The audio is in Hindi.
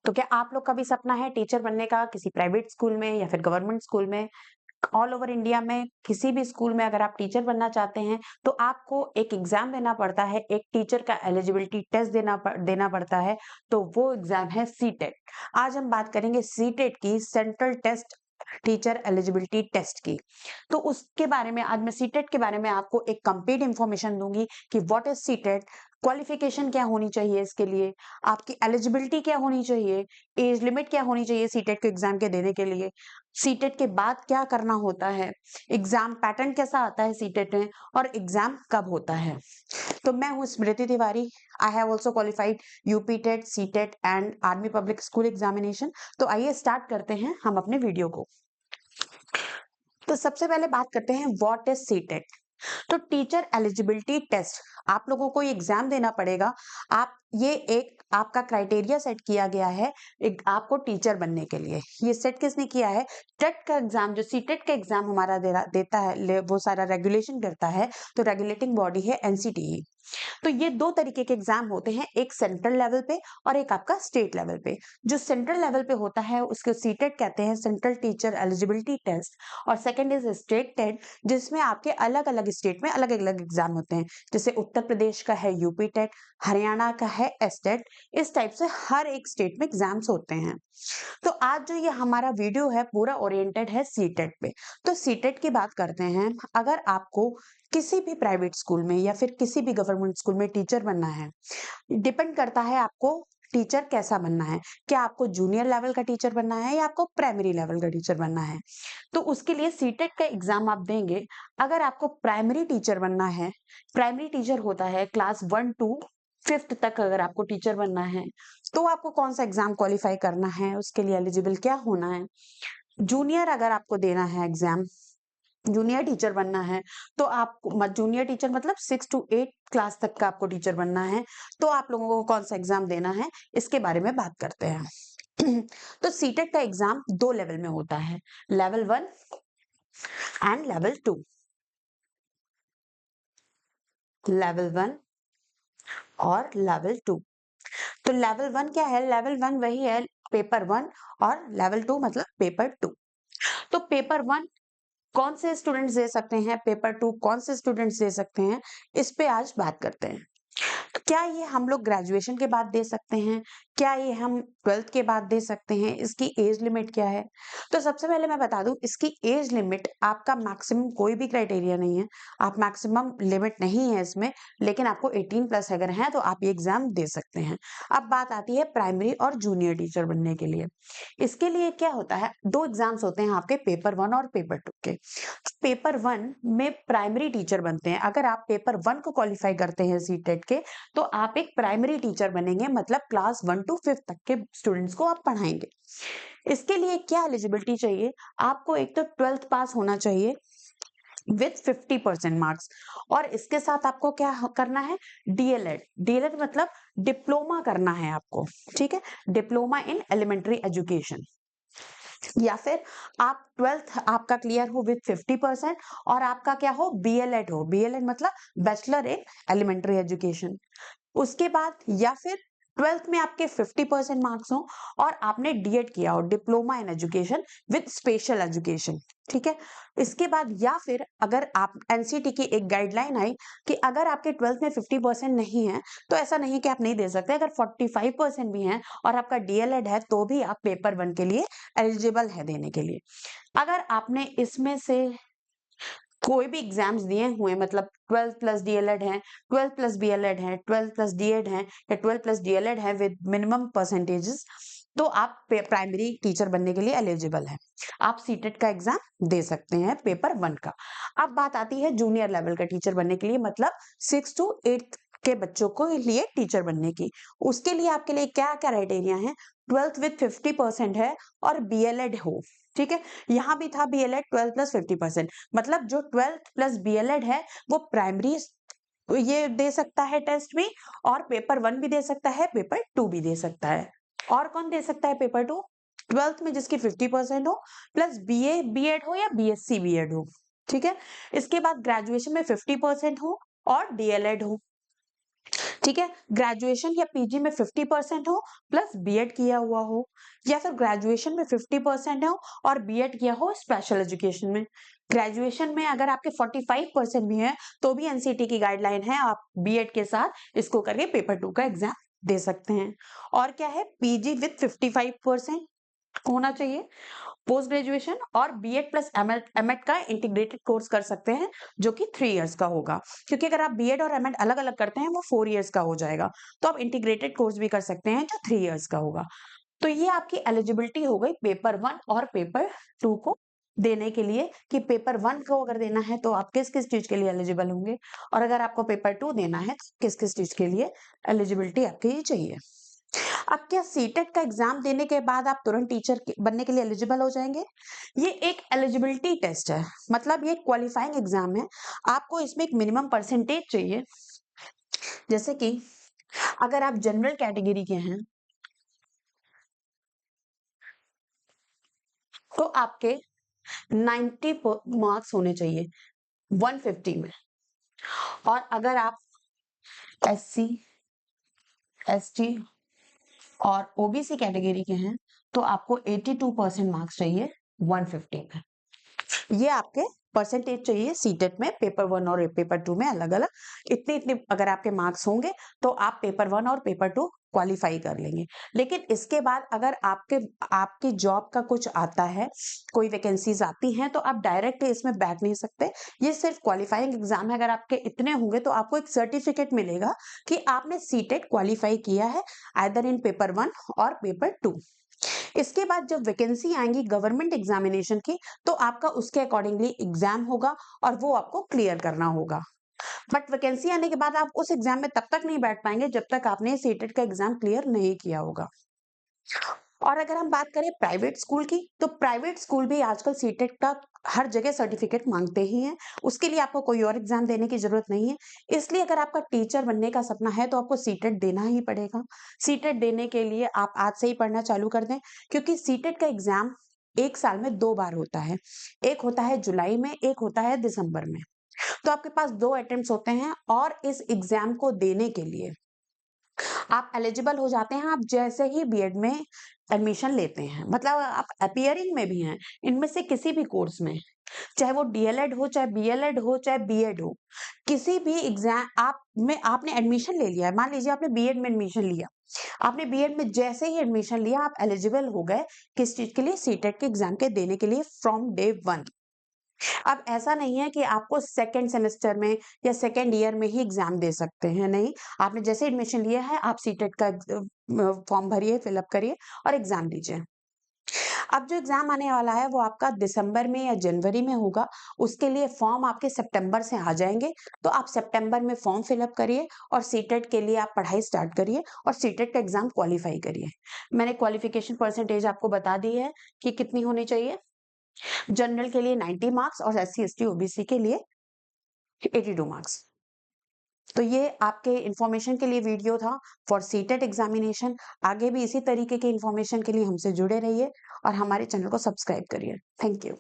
तो क्या आप लोग का भी सपना है टीचर बनने का किसी प्राइवेट स्कूल में या फिर गवर्नमेंट स्कूल में? ऑल ओवर इंडिया में किसी भी स्कूल में अगर आप टीचर बनना चाहते हैं, तो आपको एक एग्ज़ाम देना पड़ता है, एक टीचर का एलिजिबिलिटी टेस्ट देना पड़ता है, तो वो एग्ज़ाम है सीटेट। आज हम बात करेंगे सीटेट की, central test teacher eligibility test की। तो उसके बारे में आज मैं सीटेट के बारे में आपको एक कंप्लीट इन्फॉर्मेशन दूँगी कि व्हाट इज़ सीटेट, क्वालिफिकेशन क्या होनी चाहिए इसके लिए, आपकी एलिजिबिलिटी क्या होनी चाहिए, एज लिमिट क्या होनी चाहिए सीटेट के एग्ज़ाम के देने के लिए, सीटेट के बाद क्या करना होता है, एग्ज़ाम पैटर्न कैसा आता है सीटेट में और एग्ज़ाम कब होता है। तो मैं हूँ Smriti Tiwari. I have also qualified UP TET, CTET and army public school examination. तो आइए स्टार्ट करते हैं हम अपने वीडियो को। तो सबसे पहले बात करते हैं व्हाट इज सीटेट। तो टीचर एलिजिबिलिटी टेस्ट, आप लोगों को ये एग्जाम देना पड़ेगा। आप ये एक आपका क्राइटेरिया सेट किया गया है एक आपको टीचर बनने के लिए। ये सेट किसने किया है? टेट का एग्जाम, जो सीटेट का एग्जाम हमारा देता है वो सारा रेगुलेशन करता है। तो रेगुलेटिंग बॉडी है एनसीटीई। तो ये दो तरीके के एग्जाम होते हैं, एक सेंट्रल लेवल पे और एक आपका स्टेट लेवल पे। जो सेंट्रल लेवल पे होता है उसको सीटेट कहते हैं, सेंट्रल टीचर एलिजिबिलिटी टेस्ट। और सेकंड इज स्टेट टेट, जिसमें आपके अलग अलग स्टेट में अलग अलग एग्जाम होते हैं। जैसे उत्तर प्रदेश का है यूपी टेट, हरियाणा का है एस टेट। इस टाइप से हर एक स्टेट में एग्जाम्स होते हैं। तो आज जो ये हमारा वीडियो है पूरा ओरिएंटेड है सीटेट पे। तो सीटेट की बात करते हैं। अगर आपको किसी भी प्राइवेट स्कूल में या फिर किसी भी गवर्नमेंट स्कूल में टीचर बनना है, डिपेंड करता है आपको टीचर कैसा बनना है। क्या आपको जूनियर लेवल का टीचर बनना है या आपको प्राइमरी लेवल का टीचर बनना है? तो उसके लिए सीटेट का एग्जाम आप देंगे। अगर आपको प्राइमरी टीचर बनना है, प्राइमरी टीचर होता है क्लास 1 टू 5th तक। अगर आपको टीचर बनना है तो आपको कौन सा एग्जाम क्वालिफाई करना है, उसके लिए एलिजिबल क्या होना है। जूनियर अगर आपको देना है एग्जाम, जूनियर टीचर बनना है, तो आपको जूनियर टीचर मतलब 6 टू 8 क्लास तक का आपको टीचर बनना है, तो आप लोगों को कौन सा एग्जाम देना है, इसके बारे में बात करते हैं। तो सीटेट का एग्जाम दो लेवल में होता है, लेवल 1 एंड लेवल 2। लेवल 1 और लेवल 2। तो लेवल 1 क्या है? लेवल 1 वही है पेपर 1, और लेवल 2 मतलब पेपर 2। तो पेपर 1 कौन से स्टूडेंट्स दे सकते हैं, पेपर 2 कौन से स्टूडेंट्स दे सकते हैं, इस पे आज बात करते हैं। तो क्या ये हम लोग ग्रेजुएशन के बाद दे सकते हैं? क्या ये हम 12th के बाद दे सकते हैं? इसकी एज लिमिट क्या है? तो सबसे पहले मैं बता दूं, इसकी एज लिमिट आपका मैक्सिमम कोई भी क्राइटेरिया नहीं है। आप मैक्सिमम लिमिट नहीं है इसमें, लेकिन आपको 18 प्लस अगर है तो आप ये एग्जाम दे सकते हैं। अब बात आती है प्राइमरी और जूनियर टीचर बनने के लिए। इसके लिए क्या होता है, दो एग्जाम्स होते हैं आपके, पेपर 1 और पेपर 2 के। पेपर 1 में प्राइमरी टीचर बनते हैं। अगर आप पेपर 1 को क्वालिफाई करते हैं सीटेट के, तो आप एक प्राइमरी टीचर बनेंगे, मतलब क्लास 1 टू 5th तक के स्टूडेंट्स को आप पढ़ाएंगे। इसके लिए क्या एलिजिबिलिटी चाहिए? आपको एक तो 12th पास होना चाहिए विथ 50% मार्क्स, और इसके साथ आपको क्या करना है? डीएलएड। डीएलएड मतलब डिप्लोमा करना है आपको, ठीक है, डिप्लोमा इन एलिमेंट्री एजुकेशन। या फिर आप 12th आपका क्लियर हो विथ 50% और आपका क्या हो? बीएलएड हो। बीएलएड मतलब बैचलर इन एलिमेंट्री एजुकेशन। उसके बाद या फिर 12th में आपके 50% मार्क्स हो और आपने डीएड किया हो, diploma in education with special education, ठीक है। इसके बाद या फिर अगर आप एनसीटी की एक गाइडलाइन आई कि अगर आपके 12th में 50% नहीं है, तो ऐसा नहीं कि आप नहीं दे सकते। अगर 45% भी है और आपका डीएलएड है, तो भी आप पेपर 1 के लिए एलिजिबल है देने के लिए। अगर आपने इसमें से कोई भी एग्जाम्स दिए हुए, मतलब 12 प्लस डीएलएड है, 12 प्लस बीएलएड है, 12 प्लस डीएड है या 12 प्लस डीएलएड है विद मिनिमम परसेंटेजेस, तो आप प्राइमरी टीचर बनने के लिए एलिजिबल है। आप सीटेट का एग्जाम दे सकते हैं पेपर 1 का। अब बात आती है जूनियर लेवल का टीचर बनने के लिए, मतलब 6 टू 8 के बच्चों को लिए टीचर बनने की। उसके लिए आपके लिए क्या क्राइटेरिया है? 12th विथ 50% है और बीएलएड हो, ठीक है। यहाँ भी था बीएलएड 12 प्लस 50%, मतलब जो 12th प्लस बीएलएड है वो प्राइमरी ये दे सकता है टेस्ट भी, और पेपर 1 भी दे सकता है, पेपर 2 भी दे सकता है। और कौन दे सकता है पेपर 2? 12th में जिसकी 50% हो, प्लस बीए बीएड हो या बीएससी बीएड हो, ठीक है। इसके बाद ग्रेजुएशन में 50% हो और डीएलएड हो। ठीक है, ग्रेजुएशन या पीजी में 50% हो प्लस बीएड किया हुआ हो, या फिर ग्रेजुएशन में 50% हो और बीएड किया हो स्पेशल एजुकेशन में। ग्रेजुएशन में अगर आपके 45% भी है तो भी एनसीटी की गाइडलाइन है, आप बीएड के साथ इसको करके पेपर 2 का एग्जाम दे सकते हैं। और क्या है, पीजी विथ 55% होना चाहिए, पोस्ट ग्रेजुएशन और बीएड प्लस एमएड का इंटीग्रेटेड कोर्स कर सकते हैं जो कि 3 इयर्स का होगा, क्योंकि अगर आप बीएड और एमएड अलग अलग करते हैं वो 4 इयर्स का हो जाएगा, तो आप इंटीग्रेटेड कोर्स भी कर सकते हैं जो 3 इयर्स का होगा। तो ये आपकी एलिजिबिलिटी हो गई पेपर 1 और पेपर 2 को देने के लिए, कि पेपर 1 को अगर देना है तो आप किस किस चीज के लिए एलिजिबल होंगे, और अगर आपको पेपर 2 देना है तो किस किस चीज के लिए एलिजिबिलिटी आपके ये चाहिए। अब क्या सीटेट का एग्जाम देने के बाद आप तुरंत टीचर बनने के लिए एलिजिबल हो जाएंगे? ये एक एलिजिबिलिटी टेस्ट है, मतलब ये क्वालिफाइंग एग्जाम है। आपको इसमें एक मिनिमम परसेंटेज चाहिए। जैसे कि अगर आप जनरल कैटेगरी के हैं तो आपके 90 मार्क्स होने चाहिए 150 में, और अगर आप एससी, एसटी और ओबीसी कैटेगरी के हैं तो आपको 82% मार्क्स चाहिए 150 में। ये आपके परसेंटेज चाहिए सीटेट में, पेपर 1 और पेपर 2 में अलग अलग इतने इतने अगर आपके मार्क्स होंगे तो आप पेपर 1 और पेपर 2 क्वालिफाई कर लेंगे। लेकिन इसके बाद अगर आपकी जॉब का कुछ आता है, कोई वैकेंसीज आती हैं, तो आप डायरेक्ट इसमें बैठ नहीं सकते। ये सिर्फ क्वालिफाइंग एग्जाम है। अगर आपके इतने होंगे तो आपको एक सर्टिफिकेट मिलेगा कि आपने सीटेट क्वालिफाई किया है, आइदर इन पेपर 1 और पेपर 2। इसके बाद जब वैकेंसी आएंगी गवर्नमेंट एग्जामिनेशन की, तो आपका उसके अकॉर्डिंगली एग्जाम होगा और वो आपको क्लियर करना होगा। बट वैकेंसी आने के बाद आप उस एग्जाम में तब तक नहीं बैठ पाएंगे जब तक आपने सीटेट का एग्जाम क्लियर नहीं किया होगा। और अगर हम बात करें प्राइवेट स्कूल की, तो प्राइवेट स्कूल भी आजकल सीटेट का हर जगह सर्टिफिकेट मांगते ही हैं। उसके लिए आपको कोई और एग्जाम देने की जरूरत नहीं है। इसलिए अगर आपका टीचर बनने का सपना है तो आपको सीटेट देना ही पड़ेगा। सीटेट देने के लिए आप आज से ही पढ़ना चालू कर दें, क्योंकि सीटेट का एग्जाम एक साल में 2 बार होता है। एक होता है जुलाई में, एक होता है दिसंबर में। तो आपके पास 2 अटेम्प्ट्स होते हैं, और इस एग्जाम को देने के लिए आप एलिजिबल हो जाते हैं आप जैसे ही बीएड में एडमिशन लेते हैं। मतलब आप अपीयरिंग में भी हैं इनमें से किसी भी कोर्स में, चाहे वो डीएलएड हो, चाहे बीएलएड हो, चाहे बीएड हो, किसी भी एग्जाम आप में आपने एडमिशन ले लिया है। मान लीजिए आपने बीएड में एडमिशन लिया, आपने बीएड में जैसे ही एडमिशन लिया आप एलिजिबल हो गए किस चीज के लिए, सीटेट के एग्जाम के देने के लिए फ्रॉम डे 1। अब ऐसा नहीं है कि आपको सेकेंड सेमेस्टर में या सेकेंड ईयर में ही एग्जाम दे सकते हैं, नहीं। आपने जैसे एडमिशन लिया है आप सीटेट का फॉर्म भरिए, फिलअप करिए और एग्जाम दीजिए। अब जो एग्जाम आने वाला है वो आपका दिसंबर में या जनवरी में होगा। उसके लिए फॉर्म आपके सितंबर से आ जाएंगे, तो आप सितंबर में फॉर्म फिलअप करिए और सीटेट के लिए आप पढ़ाई स्टार्ट करिए और सीटेट का एग्जाम क्वालिफाई करिए। मैंने क्वालिफिकेशन परसेंटेज आपको बता दी है कि कितनी होनी चाहिए। जनरल के लिए 90 मार्क्स और एससी एसटी ओबीसी के लिए 82 मार्क्स। तो ये आपके इंफॉर्मेशन के लिए वीडियो था फॉर सीटेट एग्जामिनेशन। आगे भी इसी तरीके के इंफॉर्मेशन के लिए हमसे जुड़े रहिए और हमारे चैनल को सब्सक्राइब करिए। Thank you.